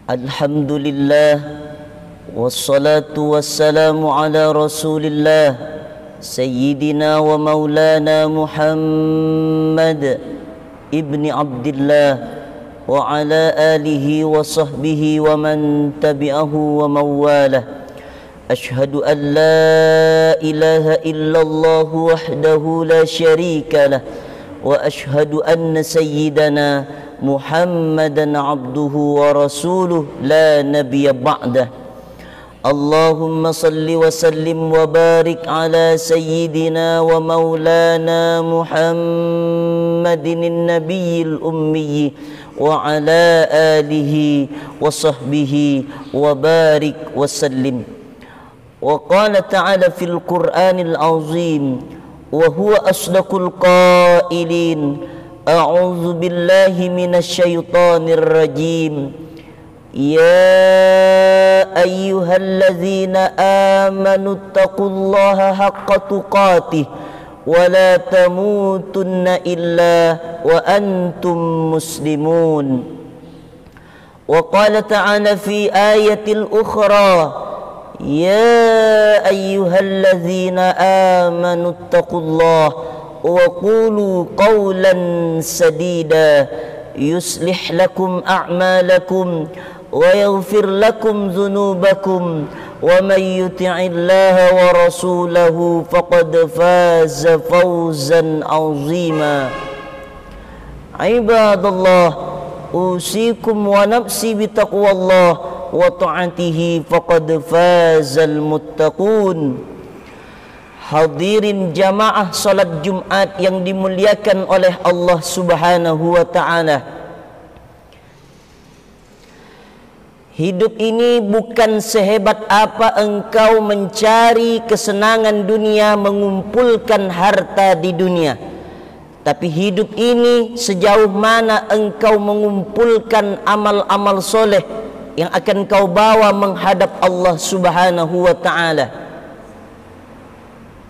Alhamdulillah, wassalatu wassalamu ala rasulillah Sayyidina wa maulana Muhammad ibni Abdillah wa ala alihi wa sahbihi wa man tabi'ahu wa mawalah. Ashhadu an la ilaha illallah wahdahu la syarika lah wa ashhadu anna sayyidana Muhammadan abduhu wa rasuluh la nabiyya ba'dah. Allahumma salli wa sallim wa barik ala sayyidina wa maulana Muhammadin nabiyil ummi wa ala alihi wa sahbihi wa barik wa sallim. Wa qala ta'ala fil Qur'anil azim wa huwa asdaqul qailin. A'udzu billahi minasyaitonir rajim. Ya ayyuhalladzina amanu taqullaha haqqa tuqatih wa la tamutunna illa wa antum muslimun. Wa qala ta'ala fi ayatil ukhra Ya ayyuhalladzina amanu taqullaha وقولوا قولا سديدا يصلح لكم أعمالكم ويغفر لكم ذنوبكم ومن يطع الله ورسوله فقد فاز فوزا عظيما. عباد الله أوصيكم ونفسي بتقوى الله وطاعته فقد فاز المتقون. Hadirin jamaah salat Jumat yang dimuliakan oleh Allah Subhanahu wa ta'ala. Hidup ini bukan sehebat apa engkau mencari kesenangan dunia, mengumpulkan harta di dunia. Tapi hidup ini sejauh mana engkau mengumpulkan amal-amal soleh yang akan kau bawa menghadap Allah Subhanahu wa ta'ala.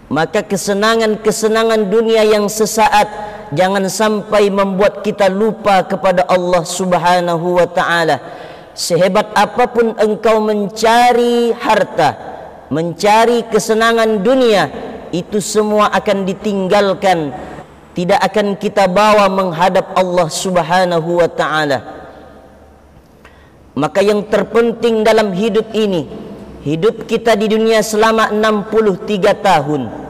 Maka kesenangan-kesenangan dunia yang sesaat jangan sampai membuat kita lupa kepada Allah Subhanahu wa ta'ala. Sehebat apapun engkau mencari harta, mencari kesenangan dunia, itu semua akan ditinggalkan, tidak akan kita bawa menghadap Allah Subhanahu wa ta'ala. Maka yang terpenting dalam hidup ini, hidup kita di dunia selama 63 tahun,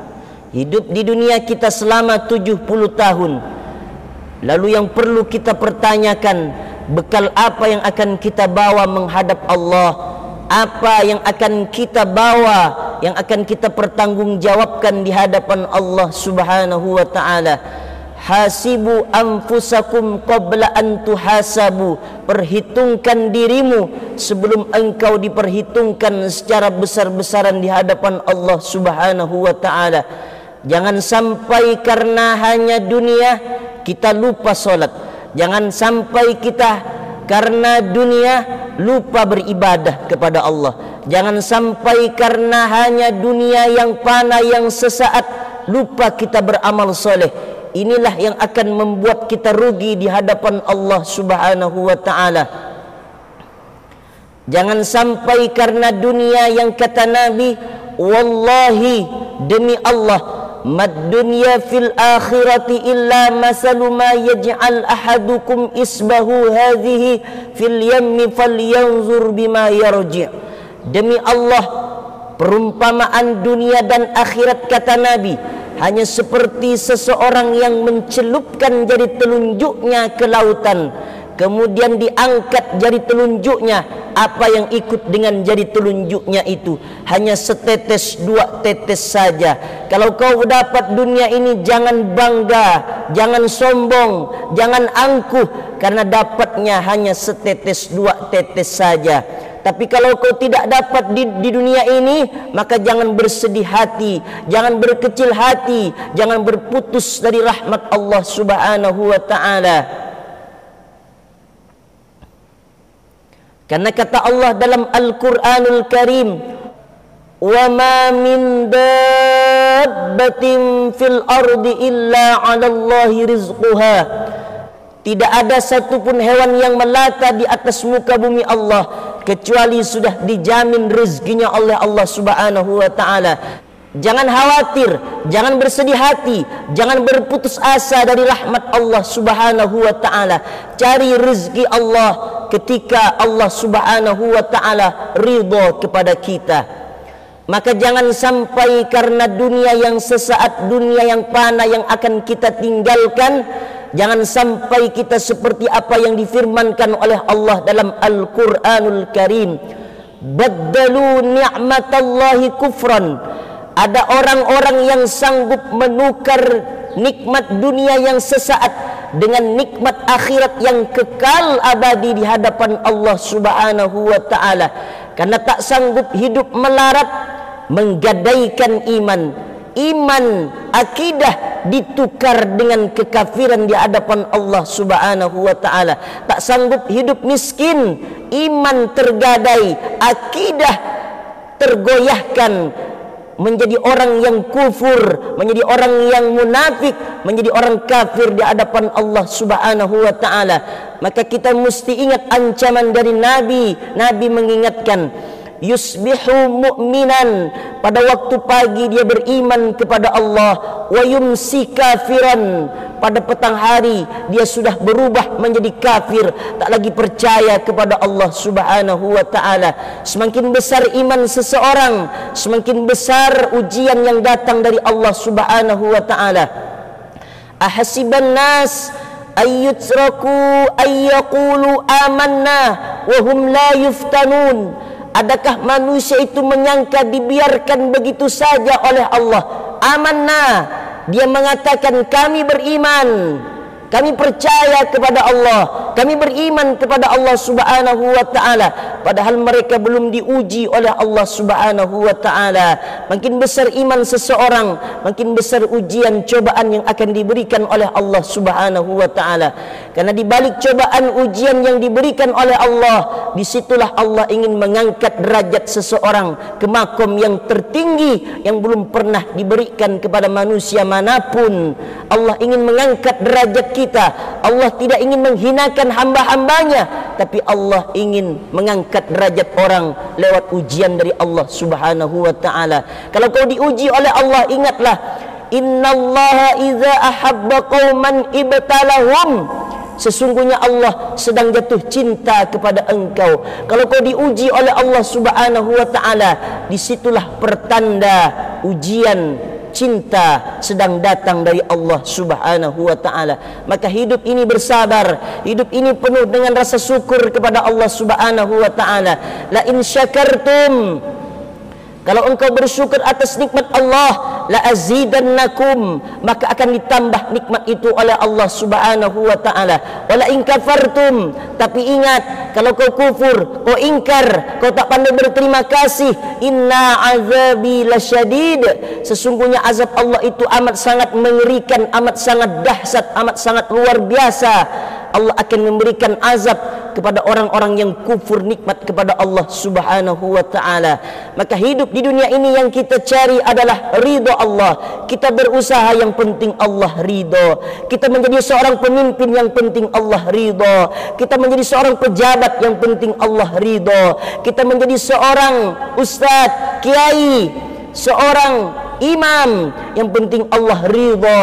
hidup di dunia kita selama 70 tahun. Lalu yang perlu kita pertanyakan, bekal apa yang akan kita bawa menghadap Allah? Apa yang akan kita bawa, yang akan kita pertanggungjawabkan di hadapan Allah Subhanahu wa ta'ala? Hasibu anfusakum qabla an tuhasabu. Perhitungkan dirimu sebelum engkau diperhitungkan secara besar-besaran di hadapan Allah Subhanahu wa ta'ala. Jangan sampai karena hanya dunia kita lupa solat. Jangan sampai kita karena dunia lupa beribadah kepada Allah. Jangan sampai karena hanya dunia yang fana, yang sesaat, lupa kita beramal soleh. Inilah yang akan membuat kita rugi di hadapan Allah Subhanahu wa ta'ala. Jangan sampai karena dunia yang kata Nabi, wallahi, demi Allah, mad dunya fil akhirati illa masalu ma yaj'al ahadukum isbahu hadhihi fil yammi falyanzur bima yarji'. Demi Allah, perumpamaan dunia dan akhirat kata Nabi hanya seperti seseorang yang mencelupkan jari telunjuknya ke lautan, kemudian diangkat jari telunjuknya. Apa yang ikut dengan jari telunjuknya itu hanya setetes, dua tetes saja. Kalau kau dapat dunia ini, jangan bangga, jangan sombong, jangan angkuh, karena dapatnya hanya setetes, dua tetes saja. Tapi kalau kau tidak dapat di dunia ini, maka jangan bersedih hati, jangan berkecil hati, jangan berputus dari rahmat Allah Subhanahu wa ta'ala. Karena kata Allah dalam Al-Quranul Karim, wa ma min dabbatin fil ardi illa 'ala Allahi rizquha. Tidak ada satupun hewan yang melata di atas muka bumi Allah kecuali sudah dijamin rezekinya oleh Allah Subhanahu wa taala. Jangan khawatir, jangan bersedih hati, jangan berputus asa dari rahmat Allah Subhanahu wa taala. Cari rezeki Allah ketika Allah Subhanahu wa taala ridha kepada kita. Maka jangan sampai karena dunia yang sesaat, dunia yang fana yang akan kita tinggalkan, jangan sampai kita seperti apa yang difirmankan oleh Allah dalam Al-Quranul Karim. Baddalu ni'matallahi kufran. Ada orang-orang yang sanggup menukar nikmat dunia yang sesaat dengan nikmat akhirat yang kekal abadi di hadapan Allah Subhanahu wa taala, karena tak sanggup hidup melarat menggadaikan iman, akidah ditukar dengan kekafiran di hadapan Allah Subhanahu wa taala. Tak sanggup hidup miskin, iman tergadai, akidah tergoyahkan, menjadi orang yang kufur, menjadi orang yang munafik, menjadi orang kafir di hadapan Allah Subhanahu wa taala. Maka kita mesti ingat ancaman dari Nabi. Nabi mengingatkan, yusbihu mu'minan, pada waktu pagi dia beriman kepada Allah, wa yumsi kafiran, pada petang hari dia sudah berubah menjadi kafir, tak lagi percaya kepada Allah Subhanahu wa taala. Semakin besar iman seseorang, semakin besar ujian yang datang dari Allah Subhanahu wa taala. Ahasiban nas ayyutraku ayyaqulu amanna wa hum la yuftanun. Adakah manusia itu menyangka dibiarkan begitu saja oleh Allah? Amanna, dia mengatakan kami beriman, kami percaya kepada Allah, kami beriman kepada Allah Subhanahu wa taala, padahal mereka belum diuji oleh Allah Subhanahu wa taala. Makin besar iman seseorang, makin besar ujian cobaan yang akan diberikan oleh Allah Subhanahu wa taala. Karena di balik cobaan ujian yang diberikan oleh Allah, disitulah Allah ingin mengangkat derajat seseorang ke makom yang tertinggi yang belum pernah diberikan kepada manusia manapun. Allah ingin mengangkat derajat kita. Allah tidak ingin menghinakan hamba-hambanya, tapi Allah ingin mengangkat derajat orang lewat ujian dari Allah Subhanahu wa taala. Kalau kau diuji oleh Allah, ingatlah, innallaha idza ahabba qauman ibtalahum. Sesungguhnya Allah sedang jatuh cinta kepada engkau. Kalau kau diuji oleh Allah Subhanahu wa taala, disitulah pertanda ujian cinta sedang datang dari Allah Subhanahu wa taala. Maka hidup ini bersabar, hidup ini penuh dengan rasa syukur kepada Allah Subhanahu wa taala. La in syakartum, kalau engkau bersyukur atas nikmat Allah, la azidannakum, maka akan ditambah nikmat itu oleh Allah Subhanahu wa taala. Wala in kafartum, tapi ingat, kalau kau kufur, kau ingkar, kau tak pandai berterima kasih, inna azabi lasyadid, sesungguhnya azab Allah itu amat sangat mengerikan, amat sangat dahsyat, amat sangat luar biasa. Allah akan memberikan azab kepada orang-orang yang kufur nikmat kepada Allah Subhanahu wa taala. Maka hidup di dunia ini yang kita cari adalah ridha Allah. Kita berusaha, yang penting Allah ridha. Kita menjadi seorang pemimpin, yang penting Allah ridha. Kita menjadi seorang pejabat, yang penting Allah ridha. Kita menjadi seorang ustadz, kiai, seorang imam, yang penting Allah ridha.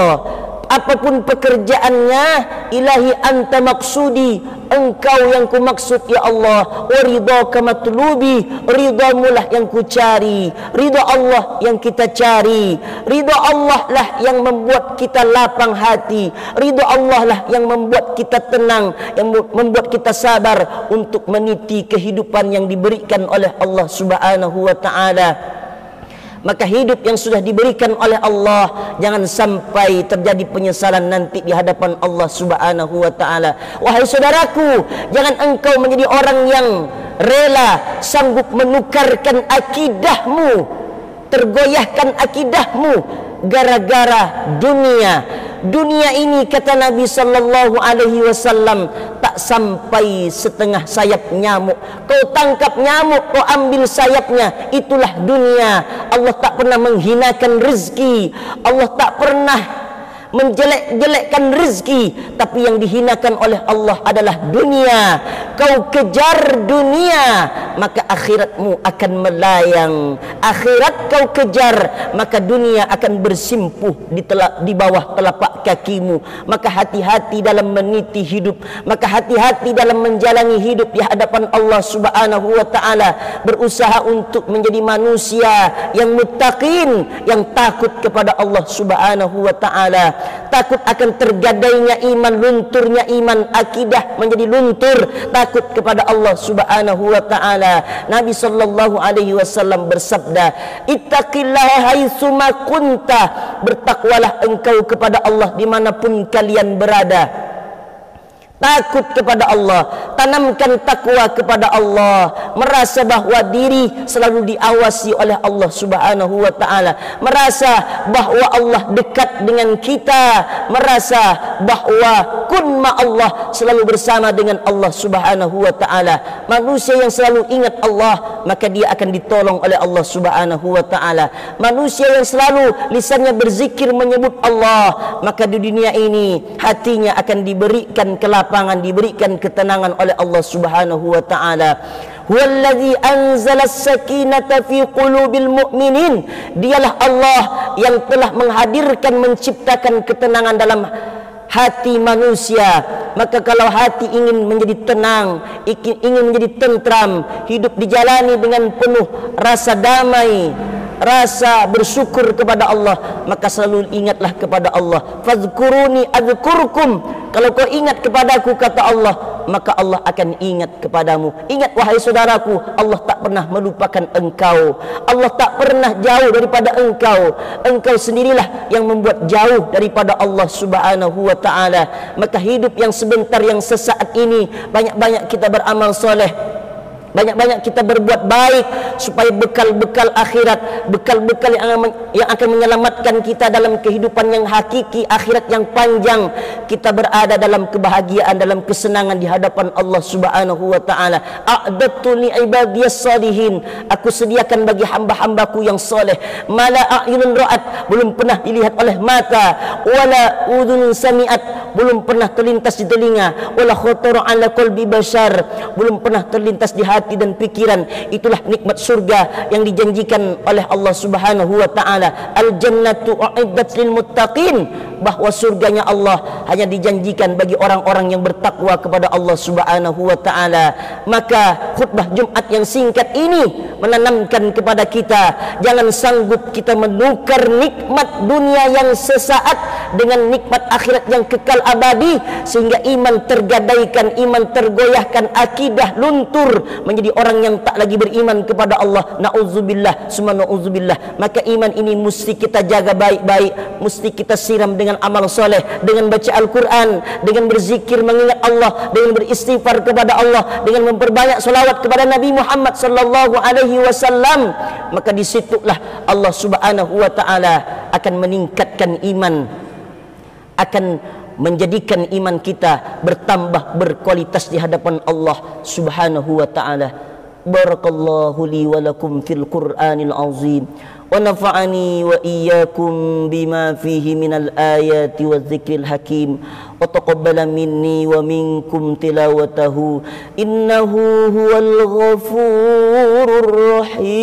Apapun pekerjaannya, ilahi anta maksudi, engkau yang ku maksud ya Allah. Wa ridha kamatlubi, ridhamulah yang ku cari. Ridha Allah yang kita cari. Ridha Allah lah yang membuat kita lapang hati. Ridha Allah lah yang membuat kita tenang, yang membuat kita sabar untuk meniti kehidupan yang diberikan oleh Allah Subhanahu wa taala. Maka hidup yang sudah diberikan oleh Allah, jangan sampai terjadi penyesalan nanti di hadapan Allah Subhanahu wa taala. Wahai saudaraku, jangan engkau menjadi orang yang rela sanggup menukarkan akidahmu, tergoyahkan akidahmu gara-gara dunia. Dunia ini, kata Nabi sallallahu alaihi wasallam, tak sampai setengah sayap nyamuk. Kau tangkap nyamuk, kau ambil sayapnya, itulah dunia. Allah tak pernah menghinakan rezeki. Allah tak pernah menjelek-jelekkan rezeki, tapi yang dihinakan oleh Allah adalah dunia. Kau kejar dunia, maka akhiratmu akan melayang. Akhirat kau kejar, maka dunia akan bersimpuh di bawah telapak kakimu. Maka hati-hati dalam meniti hidup, maka hati-hati dalam menjalani hidup di hadapan Allah Subhanahu wa taala. Berusaha untuk menjadi manusia yang muttaqin, yang takut kepada Allah Subhanahu wa taala. Takut akan tergadainya iman, lunturnya iman, akidah menjadi luntur. Takut kepada Allah Subhanahu wa taala. Nabi sallallahu alaihi wasallam bersabda, "Ittaqillaha haitsuma kunta." Bertakwalah engkau kepada Allah dimanapun kalian berada. Takut kepada Allah, tanamkan takwa kepada Allah, merasa bahwa diri selalu diawasi oleh Allah Subhanahu wa taala, merasa bahwa Allah dekat dengan kita, merasa bahwa kun ma Allah, selalu bersama dengan Allah Subhanahu wa taala. Manusia yang selalu ingat Allah, maka dia akan ditolong oleh Allah Subhanahu wa taala. Manusia yang selalu lisannya berzikir menyebut Allah, maka di dunia ini hatinya akan diberikan kelapangan, diberikan ketenangan oleh Allah Subhanahu wa taala. Huwallazi anzala as-sakinata fi qulubil mu'minin. Dialah Allah yang telah menghadirkan, menciptakan ketenangan dalam hati manusia. Maka kalau hati ingin menjadi tenang, ingin menjadi tentram, hidup dijalani dengan penuh rasa damai, rasa bersyukur kepada Allah, maka selalu ingatlah kepada Allah. Fadhkuruni adzkurkum. Kalau kau ingat kepadaku, kata Allah, maka Allah akan ingat kepadamu. Ingat wahai saudaraku, Allah tak pernah melupakan engkau. Allah tak pernah jauh daripada engkau. Engkau sendirilah yang membuat jauh daripada Allah Subhanahu wa taala. Maka hidup yang sebentar, yang sesaat ini, banyak-banyak kita beramal soleh, banyak-banyak kita berbuat baik, supaya bekal-bekal akhirat, bekal-bekal yang akan menyelamatkan kita dalam kehidupan yang hakiki, akhirat yang panjang, kita berada dalam kebahagiaan, dalam kesenangan di hadapan Allah Subhanahu wa taala. A'dadtu li ibadiyas salihin. Aku sediakan bagi hamba-hambaku yang soleh, mala a'yunun ra'at, belum pernah dilihat oleh mata, wala udhun sami'at, belum pernah terlintas di telinga, wala khatara ala qalbi bashar, belum pernah terlintas di hati dan pikiran. Itulah nikmat surga yang dijanjikan oleh Allah Subhanahu wa taala. Al-jannatu u'iddat lil muttaqin, bahwa surganya Allah hanya dijanjikan bagi orang-orang yang bertakwa kepada Allah Subhanahu wa taala. Maka khutbah Jumat yang singkat ini menanamkan kepada kita, jangan sanggup kita menukar nikmat dunia yang sesaat dengan nikmat akhirat yang kekal abadi, sehingga iman tergadaikan, iman tergoyahkan, akidah luntur, menjadi orang yang tak lagi beriman kepada Allah. Na'udzubillah, summa na'udzubillah. Maka iman ini mesti kita jaga baik-baik, mesti kita siram dengan amal soleh, dengan baca Al-Quran, dengan berzikir mengingat Allah, dengan beristighfar kepada Allah, dengan memperbanyak salawat kepada Nabi Muhammad sallallahu alaihi wasallam. Maka disitulah Allah Subhanahu wa taala akan meningkatkan iman, akan menjadikan iman kita bertambah berkualitas di hadapan Allah Subhanahu wa taala. Barakallahu li wa lakum fil Qur'anil azim, wa nafa'ani wa iyyakum bima fihi minal ayati wadh-dhikril hakim, wa taqabbala minni wa minkum tilawatahu, innahu huwal ghafurur rahim.